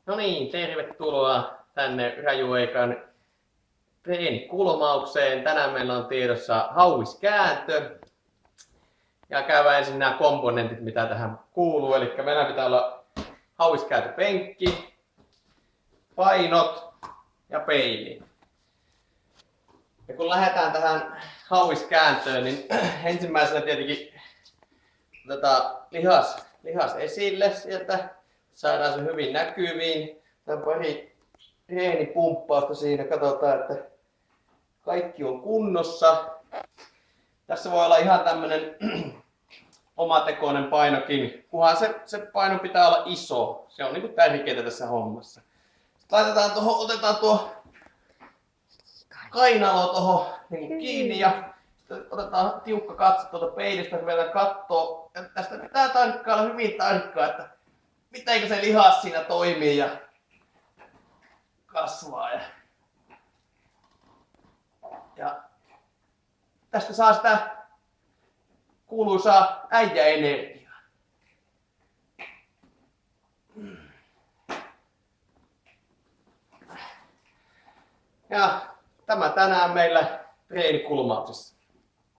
No niin, tervetuloa tänne Rajueikan treenikulmaukseen. Tänään meillä on tiedossa hauiskääntö. Ja käydään ensin nämä komponentit, mitä tähän kuuluu. Eli meillä pitää olla hauiskääntöpenkki, painot ja peili. Ja kun lähdetään tähän hauiskääntöön, niin ensimmäisenä tietenkin otetaan lihas esille sieltä. Saadaan se hyvin näkyviin. Tämä on pari reenipumppausta siinä. Katsotaan, että kaikki on kunnossa. Tässä voi olla ihan tämmönen omatekoinen painokin, kunhan se paino pitää olla iso. Se on niinku tärkeintä tässä hommassa. Sitten otetaan tuo kainalo tuohon niin kiinni ja otetaan tiukka katse tuolta peilistä, ruvetaan kattoo. Ja tästä pitää tarkkailla hyvin tarkkaan, että miten se lihas siinä toimii ja kasvaa. Ja tästä saa sitä kuuluisaa äijäenergiaa. Ja tämä tänään meillä treenikulmauksessa.